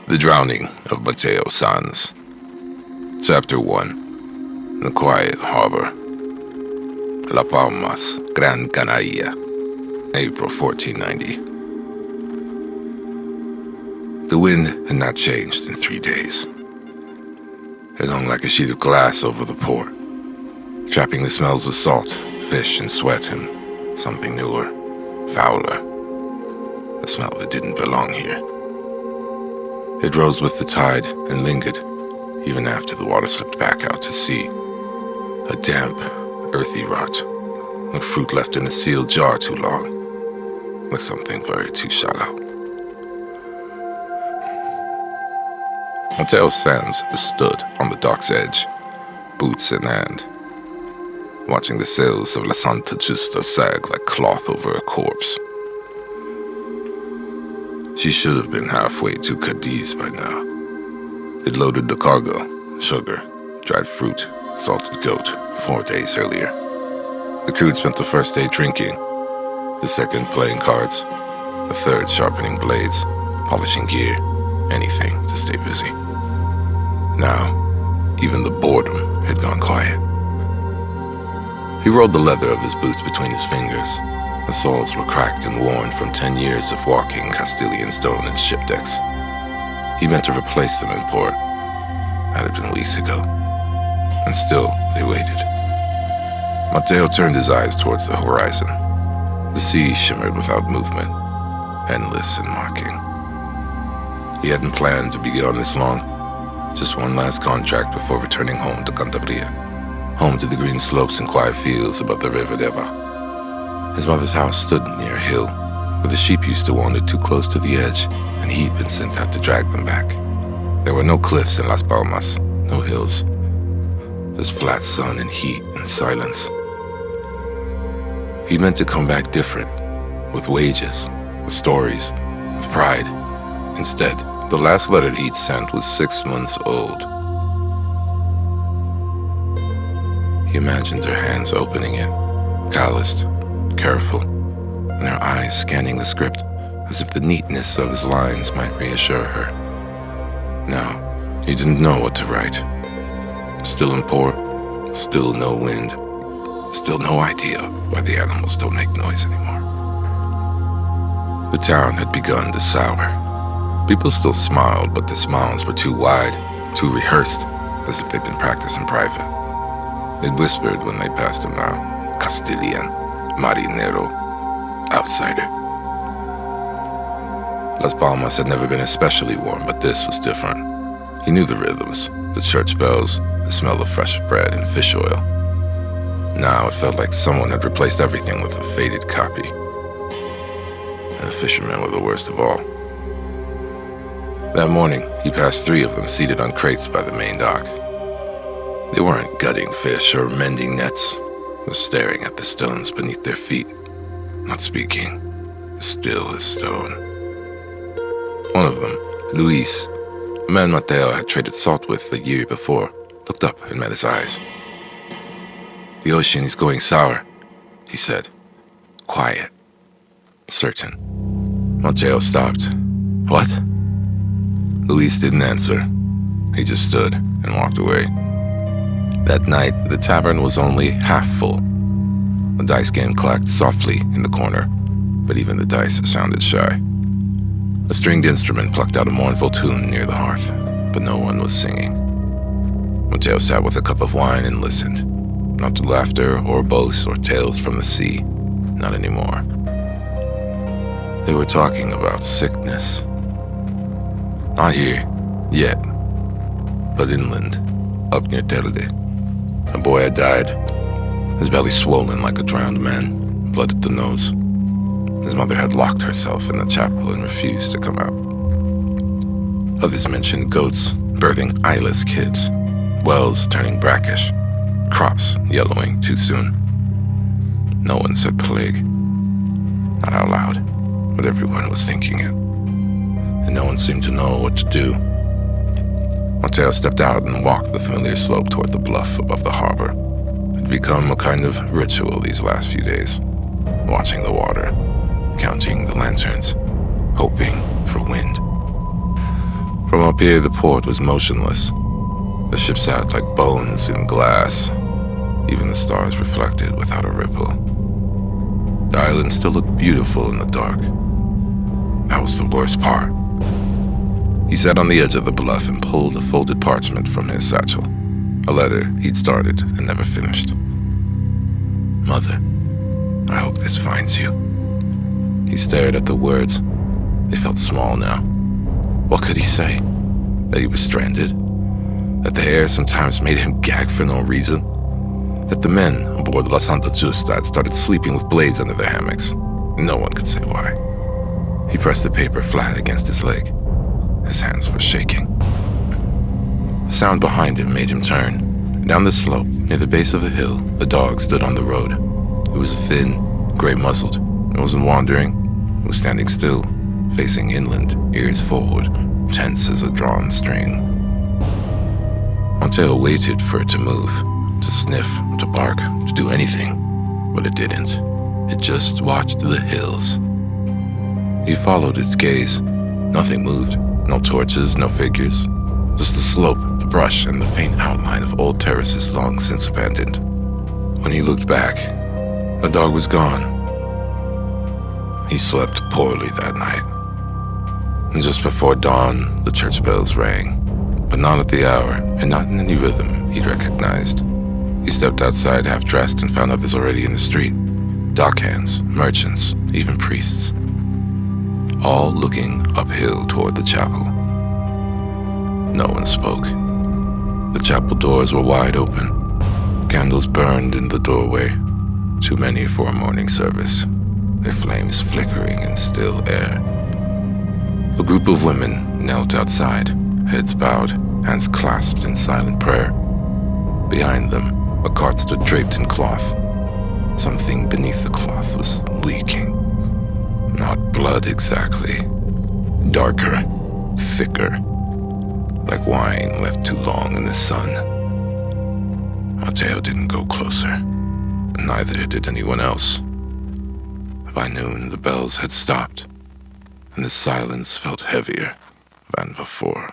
The Drowning of Mateo Sanz. Chapter 1. The Quiet Harbor. La Palmas, Gran Canaria, April 1490. The wind had not changed in 3 days. It hung like a sheet of glass over the port, trapping the smells of salt, fish, and sweat, and something newer, fouler, a smell that didn't belong here. It rose with the tide and lingered, even after the water slipped back out to sea. A damp, earthy rot, like fruit left in a sealed jar too long, like something buried too shallow. Mateo Sanz stood on the dock's edge, boots in hand, watching the sails of La Santa Justa sag like cloth over a corpse. She should have been halfway to Cadiz by now. It loaded the cargo, sugar, dried fruit, salted goat, 4 days earlier. The crew had spent the first day drinking, the second playing cards, the third sharpening blades, polishing gear, anything to stay busy. Now, even the boredom had gone quiet. He rolled the leather of his boots between his fingers. The soles were cracked and worn from 10 years of walking Castilian stone and ship decks. He meant to replace them in port. That had been weeks ago. And still, they waited. Mateo turned his eyes towards the horizon. The sea shimmered without movement, endless and mocking. He hadn't planned to be gone this long. Just one last contract before returning home to Cantabria, home to the green slopes and quiet fields above the River Deva. His mother's house stood near a hill, where the sheep used to wander too close to the edge, and he'd been sent out to drag them back. There were no cliffs in Las Palmas, no hills, just flat sun and heat and silence. He meant to come back different, with wages, with stories, with pride. Instead, the last letter he'd sent was 6 months old. He imagined her hands opening it, calloused, careful, and her eyes scanning the script as if the neatness of his lines might reassure her. Now, he didn't know what to write. Still in port, still no wind, still no idea why the animals don't make noise anymore. The town had begun to sour. People still smiled, but the smiles were too wide, too rehearsed, as if they'd been practiced in private. They'd whispered when they passed him now, Castilian, marinero, outsider. Las Palmas had never been especially warm, but this was different. He knew the rhythms, the church bells, the smell of fresh bread and fish oil. Now it felt like someone had replaced everything with a faded copy. And the fishermen were the worst of all. That morning, he passed 3 of them seated on crates by the main dock. They weren't gutting fish or mending nets, just staring at the stones beneath their feet, not speaking, still as stone. One of them, Luis, a man Mateo had traded salt with the year before, looked up and met his eyes. "The ocean is going sour," he said, quiet, certain. Mateo stopped. "What?" Luis didn't answer. He just stood and walked away. That night, the tavern was only half full. A dice game clacked softly in the corner, but even the dice sounded shy. A stringed instrument plucked out a mournful tune near the hearth, but no one was singing. Mateo sat with a cup of wine and listened, not to laughter or boasts or tales from the sea, not anymore. They were talking about sickness. Not here, yet, but inland, up near Telde. A boy had died, his belly swollen like a drowned man, blood at the nose. His mother had locked herself in the chapel and refused to come out. Others mentioned goats birthing eyeless kids, wells turning brackish, crops yellowing too soon. No one said plague, not out loud, but everyone was thinking it. And no one seemed to know what to do. Mateo stepped out and walked the familiar slope toward the bluff above the harbor. It had become a kind of ritual these last few days, watching the water, counting the lanterns, hoping for wind. From up here, the port was motionless. The ship sat like bones in glass. Even the stars reflected without a ripple. The island still looked beautiful in the dark. That was the worst part. He sat on the edge of the bluff and pulled a folded parchment from his satchel. A letter he'd started and never finished. Mother, I hope this finds you. He stared at the words. They felt small now. What could he say? That he was stranded? That the air sometimes made him gag for no reason? That the men aboard La Santa Justa had started sleeping with blades under their hammocks? No one could say why. He pressed the paper flat against his leg. His hands were shaking. A sound behind him made him turn. Down the slope, near the base of a hill, a dog stood on the road. It was thin, gray-muzzled. It wasn't wandering. It was standing still, facing inland, ears forward, tense as a drawn string. Mateo waited for it to move, to sniff, to bark, to do anything, but it didn't. It just watched the hills. He followed its gaze. Nothing moved. No torches, no figures. Just the slope, the brush, and the faint outline of old terraces long since abandoned. When he looked back, the dog was gone. He slept poorly that night. And just before dawn, the church bells rang, but not at the hour, and not in any rhythm he'd recognized. He stepped outside half-dressed and found others already in the street. Dockhands, merchants, even priests. All looking uphill toward the chapel. No one spoke. The chapel doors were wide open. Candles burned in the doorway, too many for a morning service, their flames flickering in still air. A group of women knelt outside, heads bowed, hands clasped in silent prayer. Behind them, a cart stood draped in cloth. Something beneath the cloth was leaking. Not blood exactly. Darker, thicker, like wine left too long in the sun. Mateo didn't go closer, and neither did anyone else. By noon, the bells had stopped, and the silence felt heavier than before.